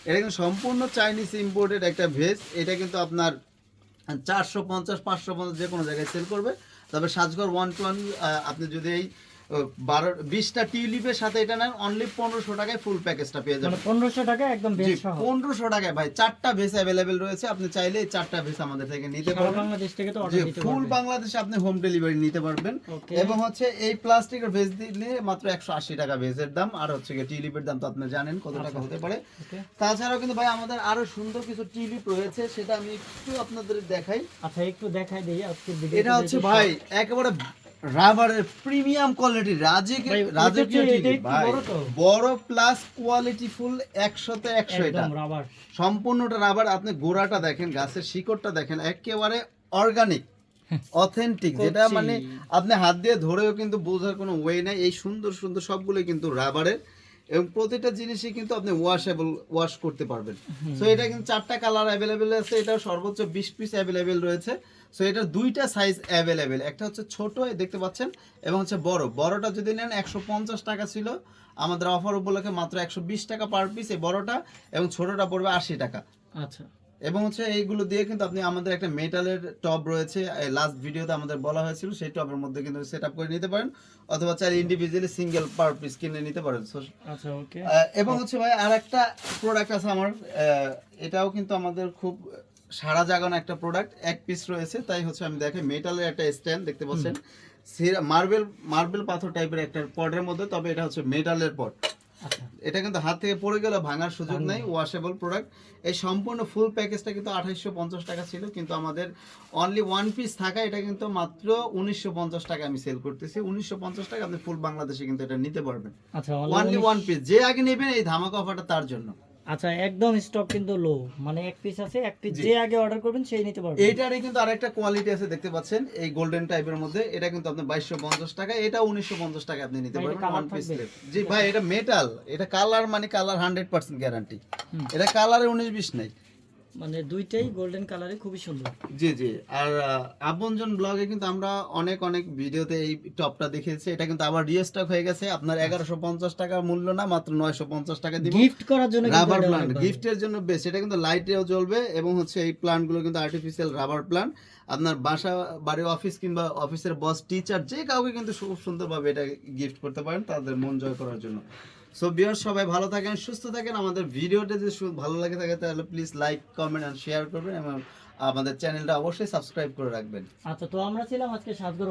এটা কিন্তু সম্পূর্ণ চাইনিজ ইম্পোর্টেড একটা ভেজ। এটা কিন্তু আপনার 450 550 যে কোনো জায়গায় সেল করবে। তবে সাজঘর 1 to 1 আপনি যদি এই 20টা টিউলিপের সাথে এটা নেন অনলি 1500 টাকায় ফুল প্যাকেজটা পেয়ে যাবেন। মানে 1500 টাকা একদম জি, বেশ সহ 1500 টাকায় ভাই 4টা ভেজ অ্যাভেলেবেল রয়েছে। আপনি চাইলে এই 4টা ভেজ আমাদের থেকে নিতে সারা পারবেন। বাংলাদেশ থেকে তো জি, অর্ডার দিতে ফুল পারবে। বাংলাদেশে আপনি হোম ডেলিভারি নিতে পারবেন। ওকে এবং হচ্ছে এই প্লাস্টিকের ভেজ দিলে মাত্র 180 টাকা ভেজের দাম। আর হচ্ছে গিয়ে টিউলিপের দাম তো আপনি জানেন কত টাকা আচ্ছা। হতে পারে। ওকে তাছাড়াও কিন্তু ভাই আমাদের আরো সুন্দর কিছু টিউলিপ রয়েছে, সেটা আমি একটু আপনাদের দেখাই। আচ্ছা একটু দেখাই দেই আজকের এটা ভিডিওতে হচ্ছে ভাই একেবারে রাবারের প্রিমিয়াম কোয়ালিটি ভাই, রাজকীয় এটা টিউলিপ একটু ভাই, বড় তো? বড় প্লাস কোয়ালিটি ফুল 100তে 100। এটা একদম রাবার। সম্পূর্ণটা রাবার। আপনি গোড়াটা দেখেন, গাছের শিকড়টা দেখেন, একেবারে অর্গানিক অথেন্টিক, যেটা কচি। মানে আপনি হাত দিয়ে ধরেও কিন্তু বোঝার কোনো ওয়ে নাই। এই সুন্দর সুন্দর সবগুলোই কিন্তু রাবারের, এবং প্রতিটা জিনিসই কিন্তু আপনি ওয়াশ করতে পারবেন। সো এটা কিন্তু 4টা কালার অ্যাভেলেবেল আছে। এটা সর্বোচ্চ 20 পিস অ্যাভেলেবেল রয়েছে। সো এটার 2টা সাইজ অ্যাভেলেবেল, একটা হচ্ছে ছোট এই দেখতে পাচ্ছেন, এবং হচ্ছে বড়টা যদি নেন 150 টাকা ছিল, আমাদের অফার উপলক্ষে মাত্র 120 টাকা পার পিস এই বড়টা, এবং ছোটটা পড়বে 80 টাকা। আচ্ছা এবং হচ্ছে এইগুলো দিয়ে কিন্তু আপনি আমাদের একটা মেটালের টব রয়েছে, লাস্ট ভিডিওতে আমাদের বলা হয়েছিল, সেই টবের মধ্যে কিন্তু সেট আপ করে নিতে পারেন, অথবা চাইলে ইন্ডিভিজুয়ালি সিঙ্গেল পার পিস কিনে নিতে পারেন। আচ্ছা ওকে এবং হচ্ছে ভাই আর একটা প্রোডাক্ট আছে আমার, এটাও কিন্তু আমাদের খুব সারা জাগানো একটা প্রোডাক্ট, এক পিস রয়েছে, তাই হচ্ছে আমি দেখে মেটালের একটা স্ট্যান্ড দেখতে পাচ্ছেন, মার্বেল পাথর টাইপের একটা পটের মধ্যে, তবে এটা হচ্ছে মেটালের পট। আচ্ছা এটা কিন্তু হাত থেকে পড়ে গেলে ভাঙার সুযোগ ভাঙবে নেই, ওয়াশেবল প্রোডাক্ট। এই সম্পূর্ণ ফুল প্যাকেজটা কিন্তু 2850 টাকা ছিল, কিন্তু আমাদের অনলি ওয়ান পিস থাকা এটা কিন্তু মাত্র 1950 টাকা আমি সেল করতেছি। 1950 টাকা আপনি ফুল বাংলাদেশে কিন্তু এটা নিতে পারবেন, আচ্ছা অনলি ওয়ান পিস। যে আগে নেবেন এই ধামাকা অফারটা তার জন্য। আচ্ছা একদম স্টক কিন্তু লো, মানে এক পিস আছে, এক পিস জি। যে আগে অর্ডার করবেন সেই নিতে পারবেন। এইটারই কিন্তু আরেকটা কোয়ালিটি আছে দেখতে পাচ্ছেন, এই গোল্ডেন টাইপের মধ্যে, এটা কিন্তু আপনি 2250 টাকা, এটা 1950 টাকা আপনি নিতে ভাই, এটা পারবেন colour ওয়ান পিস। থাকবে? জি ভাই, এটা মেটাল, এটা কালার মানে কালার 100% গ্যারান্টি। হুম। এটা কালারে 19-20 নাই। মানে দুইটাই গোল্ডেন কালারে খুবই সুন্দর। জি জি। আর আপনজন ব্লগে কিন্তু আমরা অনেক অনেক ভিডিওতে এই টপটা দেখিয়েছি, এটা কিন্তু আবার রিস্টক হয়ে গেছে। আপনার 1150 টাকা মূল্য না, মাত্র 950 টাকা দিব। গিফট করার জন্য কিন্তু রাবার এটা প্লান্ট অনেক ভালো। গিফটের জন্য বেস্ট। এটা কিন্তু লাইটেও জ্বলবে, এবং হচ্ছে এই প্লান্টগুলো কিন্তু আর্টিফিশিয়াল রাবার প্লান্ট। আপনার বাসা বাড়ি অফিস কিংবা অফিসের বস টিচার যে কাউকে কিন্তু খুব সুন্দরভাবে এটা গিফট করতে পারেন তাদের মন জয় করার জন্য। সো ভিউয়ার্স, সবাই ভালো থাকেন, সুস্থ থাকেন। আমাদের ভিডিওটা যদি ভালো লাগে থাকে তাহলে please like comment and share করবেন, এবং আমাদের চ্যানেলটা অবশ্যই সাবস্ক্রাইব করে রাখবেন। আচ্ছা তো আমরা ছিলাম আজকে সাতগর